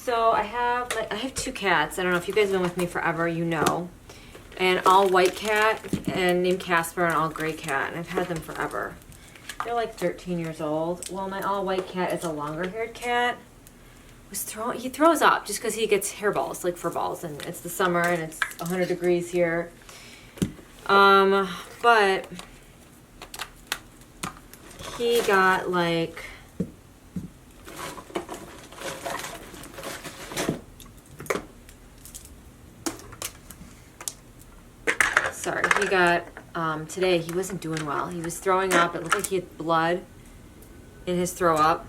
So I have two cats. I don't know if you guys have been with me forever, you know. An all white cat and named Casper, and all gray cat, and I've had them forever. They're like 13 years old. Well, my all white cat is a longer haired cat. He throws up just because he gets hairballs, like fur balls, and it's the summer and it's 100 degrees here. But he got like today he wasn't doing well. He was throwing up. It looked like he had blood in his throw up.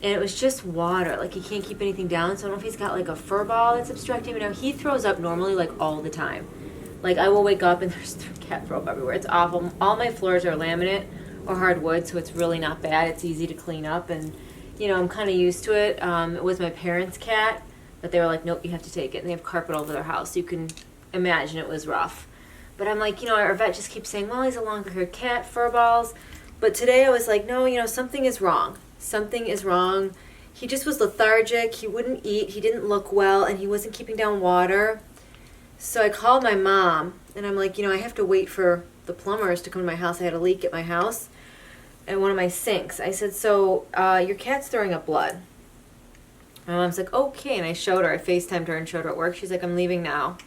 And it was just water. Like, he can't keep anything down. So I don't know if he's got like a fur ball that's obstructing him. You know, he throws up normally like all the time. Like, I will wake up and there's cat throw up everywhere. It's awful. All my floors are laminate or hardwood, so it's really not bad. It's easy to clean up, and you know, I'm kind of used to it. It was my parents' cat, but they were like, nope, you have to take it. And they have carpet all over their house, so you can imagine it was rough. But I'm like, you know, our vet just keeps saying, well, he's a longer haired cat, fur balls. But today I was like, no, you know, something is wrong. Something is wrong. He just was lethargic. He wouldn't eat. He didn't look well, and he wasn't keeping down water. So I called my mom, and I'm like, you know, I have to wait for the plumbers to come to my house. I had a leak at my house and one of my sinks. I said, so your cat's throwing up blood. My mom's like, okay. And I showed her. I FaceTimed her and showed her at work. She's like, I'm leaving now.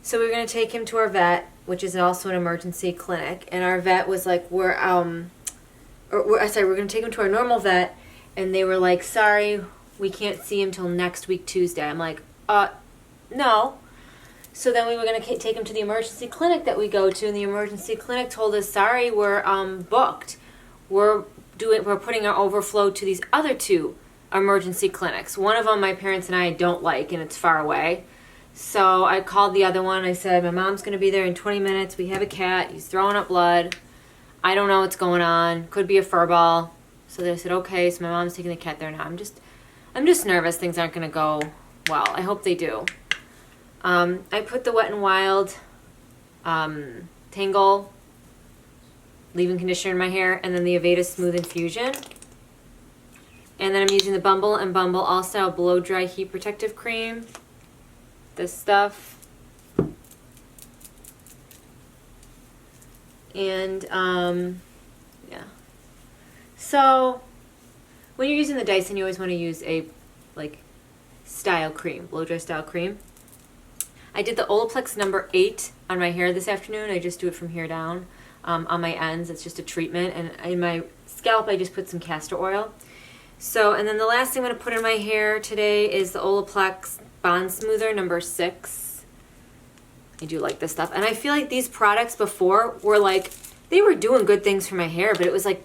So we were going to take him to our vet, which is also an emergency clinic. And our vet was like, we're going to take him to our normal vet. And they were like, sorry, we can't see him till next week, Tuesday. I'm like, no. So then we were going to take him to the emergency clinic that we go to. And the emergency clinic told us, sorry, we're booked. We're putting our overflow to these other two emergency clinics. One of them my parents and I don't like, and it's far away. So I called the other one. I said, my mom's going to be there in 20 minutes. We have a cat. He's throwing up blood. I don't know what's going on. Could be a fur ball. So they said, okay. So my mom's taking the cat there now. I'm just nervous. Things aren't going to go well. I hope they do. I put the Wet n Wild Tangle leave-in conditioner in my hair, and then the Aveda Smooth Infusion. And then I'm using the Bumble and Bumble All Style Blow Dry Heat Protective Cream. This stuff. And, yeah. So, when you're using the Dyson, you always want to use a, like, style cream, blow dry style cream. I did the Olaplex number 8 on my hair this afternoon. I just do it from here down. On my ends, it's just a treatment. And in my scalp, I just put some castor oil. So, and then the last thing I'm going to put in my hair today is the Olaplex Bond Smoother number 6. I do like this stuff. And I feel like these products before were like, they were doing good things for my hair, but it was like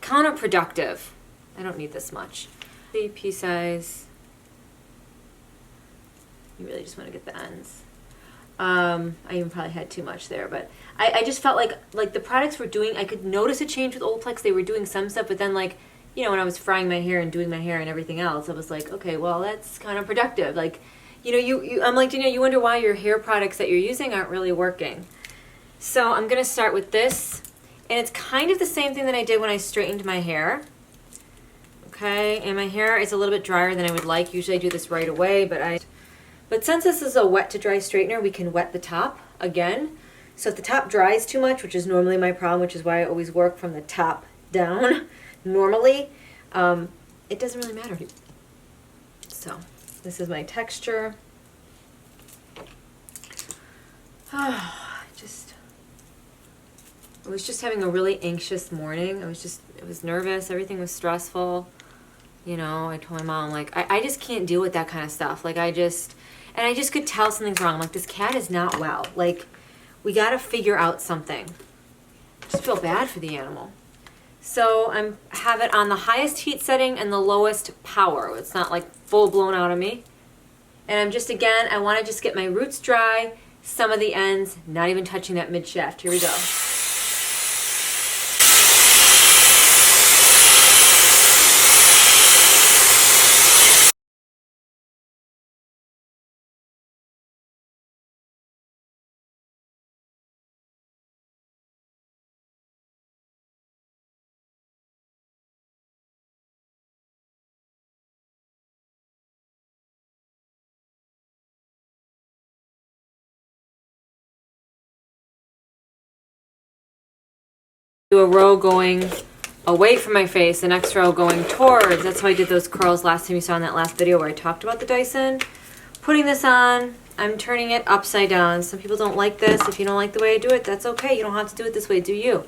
counterproductive. I don't need this much. The pea size. You really just want to get the ends. I even probably had too much there, but I just felt like the products were doing, I could notice a change with Olaplex. They were doing some stuff, but then like, you know, when I was frying my hair and doing my hair and everything else, I was like, okay, well, that's kind of productive. Like, you know, I'm like, you know, you wonder why your hair products that you're using aren't really working. So I'm going to start with this, and it's kind of the same thing that I did when I straightened my hair. Okay, and my hair is a little bit drier than I would like. Usually I do this right away, but since this is a wet to dry straightener, we can wet the top again. So if the top dries too much, which is normally my problem, which is why I always work from the top down normally, it doesn't really matter. So this is my texture. I was just having a really anxious morning. It was nervous. Everything was stressful. You know, I told my mom, like, I just can't deal with that kind of stuff. Like, I just could tell something's wrong. I'm like, this cat is not well. Like, we got to figure out something. I just feel bad for the animal. So I have it on the highest heat setting and the lowest power. It's not like full blown out of me. And I'm just, again, I want to just get my roots dry, some of the ends, not even touching that mid shaft. Here we go. do a row going away from my face, the next row going towards. That's how I did those curls last time you saw in that last video where I talked about the Dyson. Putting this on, I'm turning it upside down. Some people don't like this. If you don't like the way I do it, that's okay. You don't have to do it this way, do you?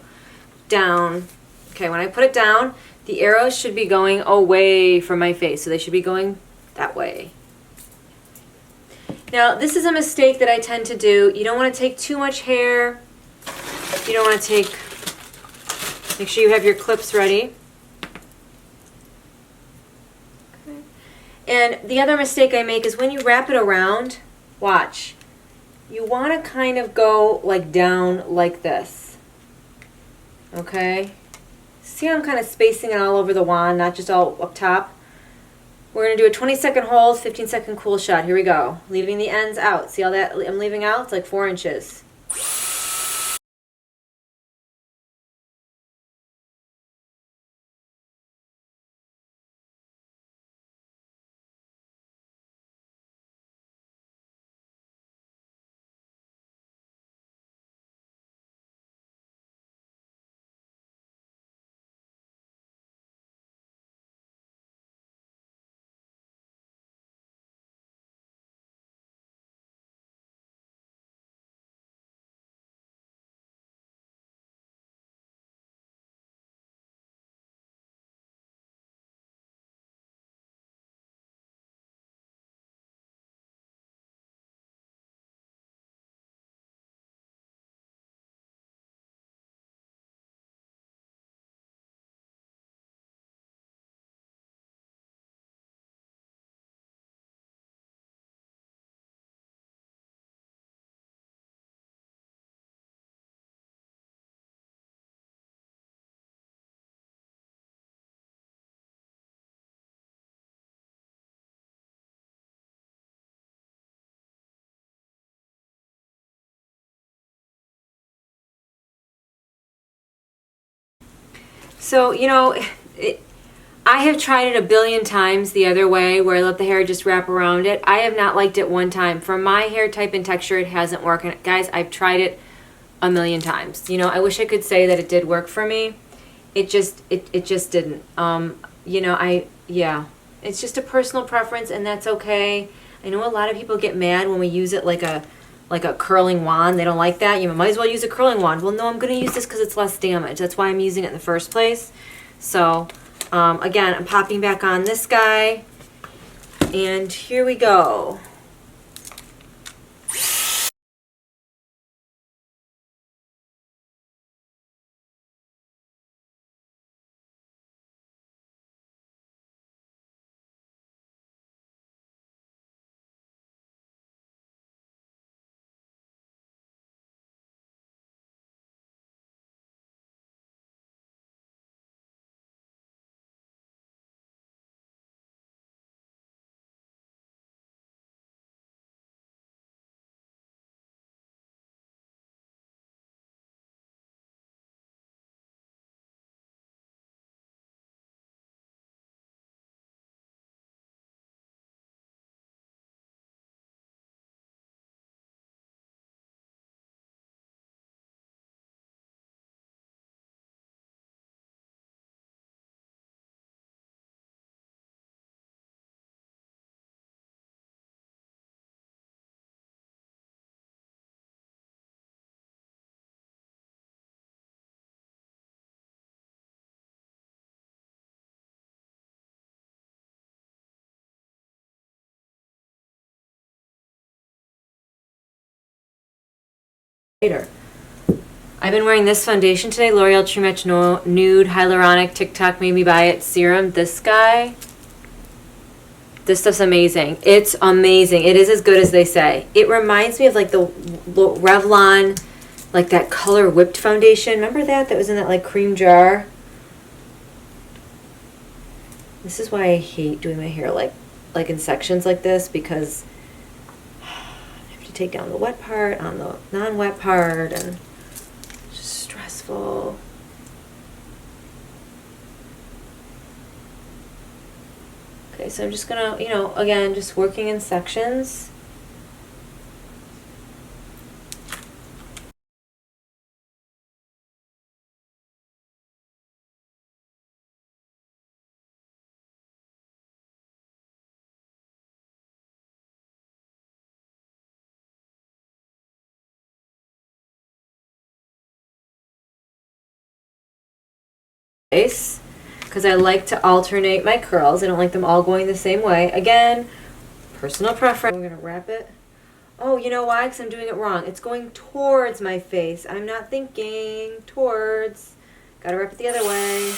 Down. Okay, when I put it down, the arrows should be going away from my face, so they should be going that way. Now, this is a mistake that I tend to do. You don't want to take too much hair. You don't want to take, make sure you have your clips ready. Okay. And the other mistake I make is when you wrap it around, watch, you want to kind of go like down like this. Okay? See how I'm kind of spacing it all over the wand, not just all up top? We're going to do a 20-second hold, 15-second cool shot. Here we go. Leaving the ends out. See how that I'm leaving out? It's like 4 inches. So, you know, I have tried it a billion times the other way where I let the hair just wrap around it. I have not liked it one time. For my hair type and texture, it hasn't worked. And guys, I've tried it a million times. You know, I wish I could say that it did work for me. It just didn't. You know, yeah, it's just a personal preference, and that's okay. I know a lot of people get mad when we use it like a curling wand. They don't like that. You might as well use a curling wand. Well, no, I'm going to use this because it's less damage. That's why I'm using it in the first place. So, again, I'm popping back on this guy, and here we go. Later. I've been wearing this foundation today, L'Oreal True Match Nude Hyaluronic TikTok made me buy it serum. This guy, this stuff's amazing. It's amazing. It is as good as they say. It reminds me of like the Revlon, like that color whipped foundation. Remember that? That was in that like cream jar. This is why I hate doing my hair like in sections like this, because take down the wet part on the non-wet part, and it's just stressful. Okay, so I'm just gonna, you know, again, just working in sections. face because I like to alternate my curls. I don't like them all going the same way. Again, personal preference. We're gonna wrap it. Oh, you know why? Because I'm doing it wrong. It's going towards my face. I'm not thinking towards. Gotta wrap it the other way.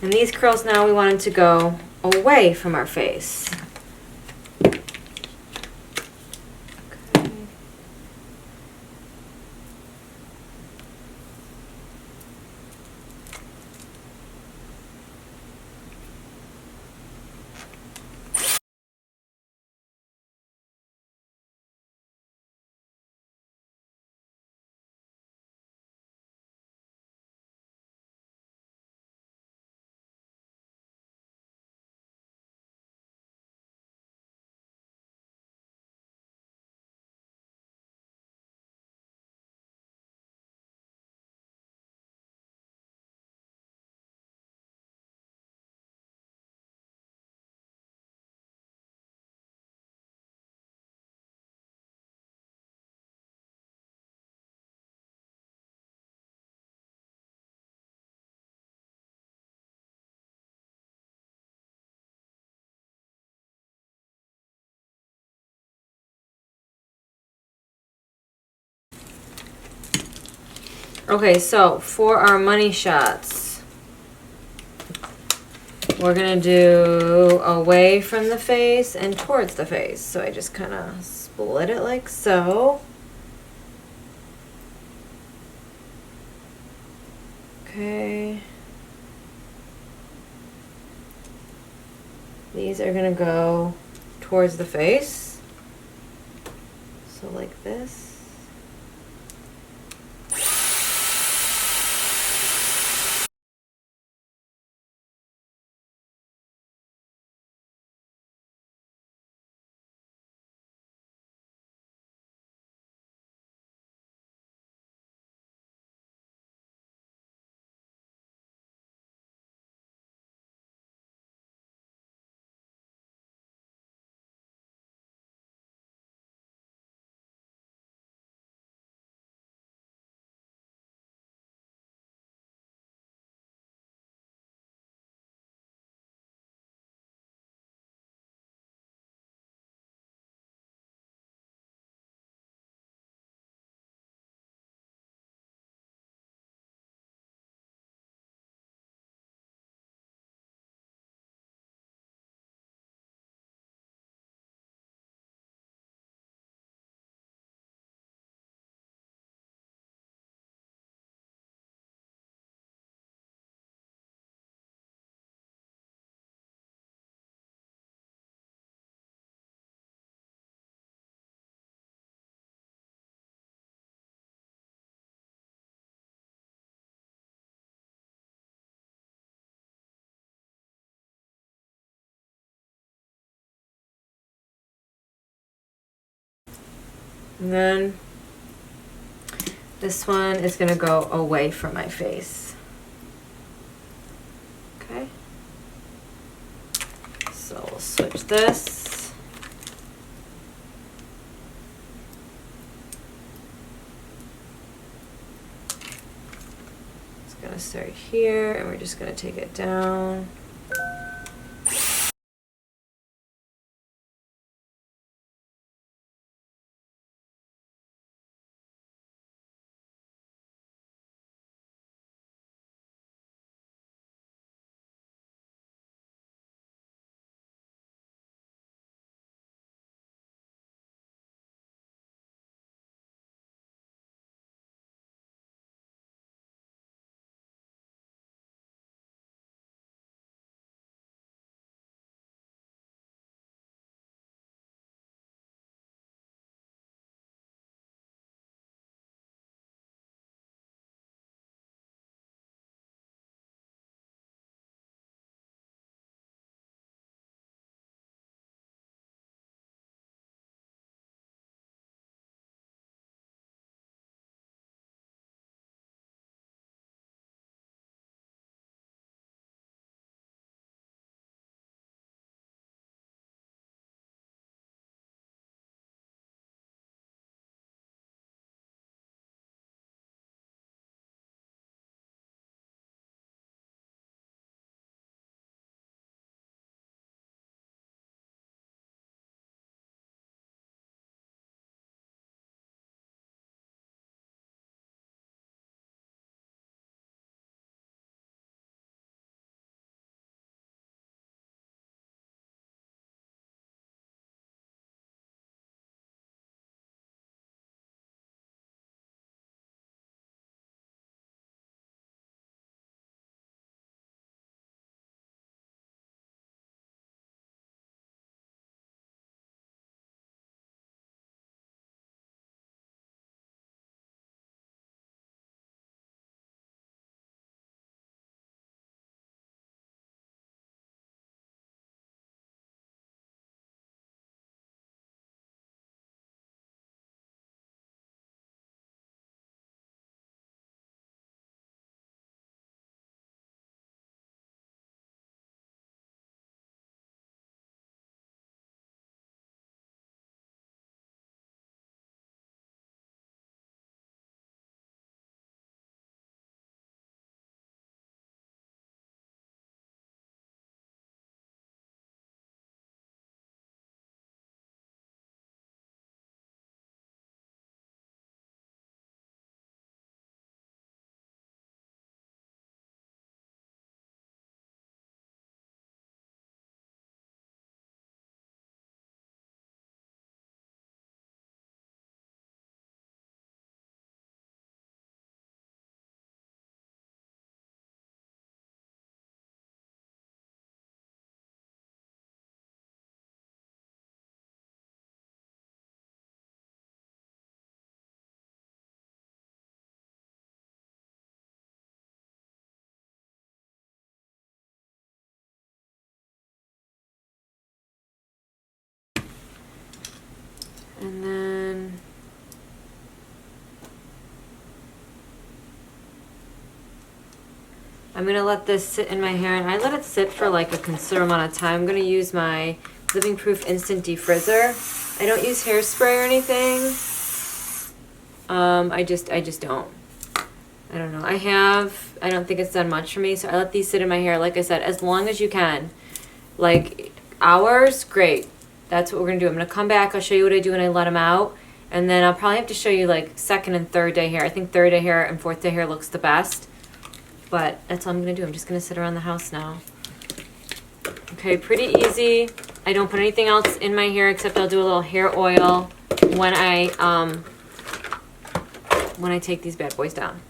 And these curls now we want them to go away from our face. Okay, so for our money shots, we're gonna do away from the face and towards the face. So I just kind of split it like so. Okay. These are gonna go towards the face. So like this. And then this one is gonna go away from my face. Okay. So we'll switch this. It's gonna start here and we're just gonna take it down. And then I'm gonna let this sit in my hair, and I let it sit for like a considerable amount of time. I'm gonna use my Living Proof Instant Defrizzer. I don't use hairspray or anything. I just don't. I don't know. I don't think it's done much for me, so I let these sit in my hair, like I said, as long as you can. Like hours, great. That's what we're gonna do. I'm gonna come back, I'll show you what I do when I let them out, and then I'll probably have to show you like second and third day hair. I think third day hair and fourth day hair looks the best. But that's all I'm gonna do. I'm just gonna sit around the house now. Okay, pretty easy. I don't put anything else in my hair except I'll do a little hair oil when I take these bad boys down.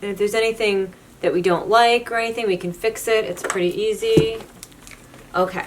And if there's anything that we don't like or anything, we can fix it. It's pretty easy. Okay.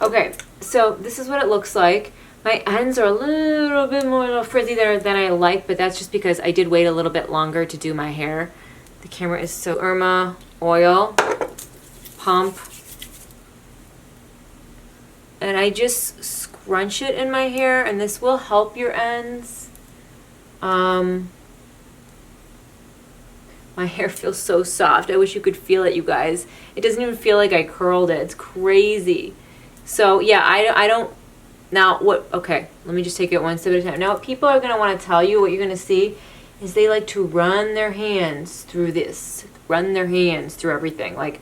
Okay, so this is what it looks like. My ends are a little bit more frizzy there than I like, but that's just because I did wait a little bit longer to do my hair. The camera is so Irma oil, pump, and I just scrunch it in my hair, and this will help your ends. My hair feels so soft. I wish you could feel it, you guys. It doesn't even feel like I curled it. It's crazy. So yeah, I don't, now what, okay, let me just take it one step at a time. Now what people are going to want to tell you, what you're going to see, is they like to run their hands through this, run their hands through everything. Like,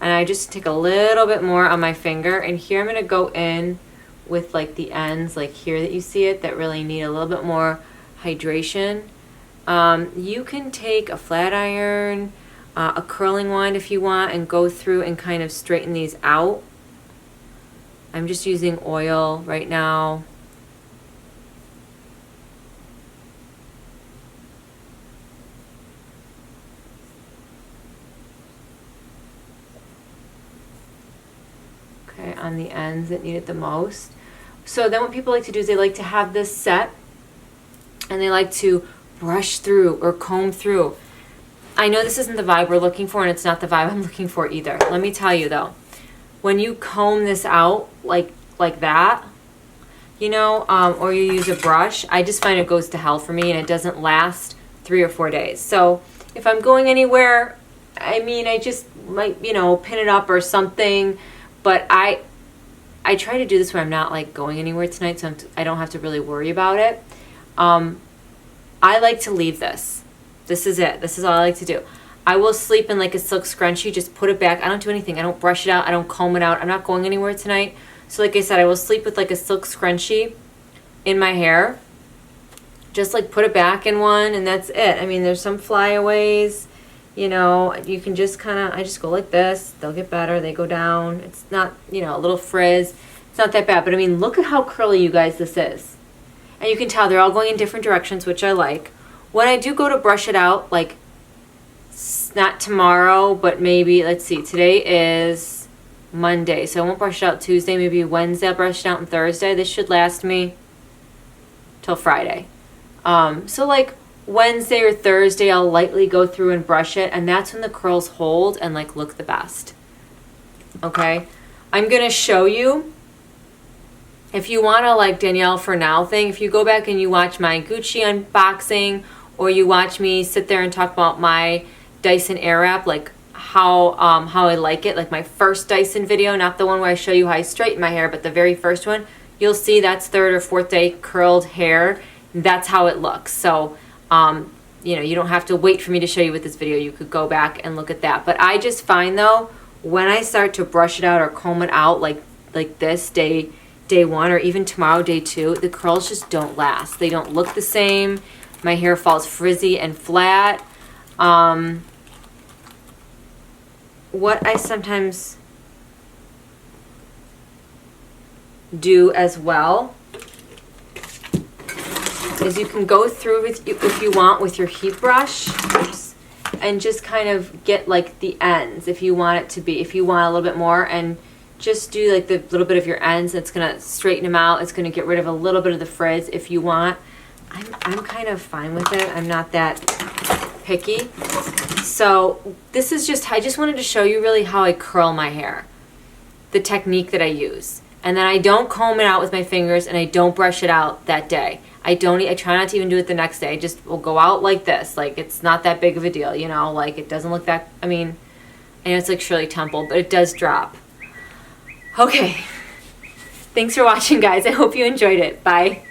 and I just take a little bit more on my finger, and here I'm going to go in with like the ends, like here that you see it, that really need a little bit more hydration. You can take a flat iron, a curling wand if you want, and go through and kind of straighten these out. I'm just using oil right now. Okay, on the ends that need it the most. So then what people like to do is they like to have this set, and they like to brush through or comb through. I know this isn't the vibe we're looking for, and it's not the vibe I'm looking for either. Let me tell you though, when you comb this out like that, you know, or you use a brush, I just find it goes to hell for me, and it doesn't last 3 or 4 days. So if I'm going anywhere, I mean, I just might, you know, pin it up or something, but I try to do this when I'm not like going anywhere tonight, so I don't have to really worry about it. I like to leave this. This is it. This is all I like to do. I will sleep in like a silk scrunchie, just put it back. I don't do anything. I don't brush it out. I don't comb it out. I'm not going anywhere tonight. So like I said, I will sleep with like a silk scrunchie in my hair. Just like put it back in one, and that's it. I mean, there's some flyaways, you know, you can just kind of, I just go like this. They'll get better. They go down. It's not, you know, a little frizz. It's not that bad. But I mean, look at how curly, you guys, this is. And you can tell they're all going in different directions, which I like. When I do go to brush it out, like, not tomorrow, but maybe, let's see, today is Monday, so I won't brush it out Tuesday, maybe Wednesday I'll brush it out, and Thursday. This should last me till Friday. So like Wednesday or Thursday, I'll lightly go through and brush it, and that's when the curls hold and like look the best. Okay, I'm gonna show you, if you want to like Danielle for Now thing, if you go back and you watch my Gucci unboxing, or you watch me sit there and talk about my Dyson Airwrap, like how I like it, like my first Dyson video, not the one where I show you how I straighten my hair, but the very first one, you'll see that's 3rd or 4th day curled hair. That's how it looks. So you know, you don't have to wait for me to show you with this video. You could go back and look at that. But I just find though, when I start to brush it out or comb it out like this day 1 or even tomorrow day 2, the curls just don't last. They don't look the same. My hair falls frizzy and flat. What I sometimes do as well is you can go through with, if you want, with your heat brush, and just kind of get like the ends if you want it to be, if you want a little bit more, and just do like the little bit of your ends. It's gonna straighten them out. It's gonna get rid of a little bit of the frizz if you want. I'm kind of fine with it. I'm not that picky. So this is just, I just wanted to show you really how I curl my hair, the technique that I use. And then I don't comb it out with my fingers, and I don't brush it out that day. I try not to even do it the next day. I just will go out like this. Like, it's not that big of a deal, you know, like it doesn't look that, I mean, I know it's like Shirley Temple, but it does drop. Okay. Thanks for watching, guys. I hope you enjoyed it. Bye.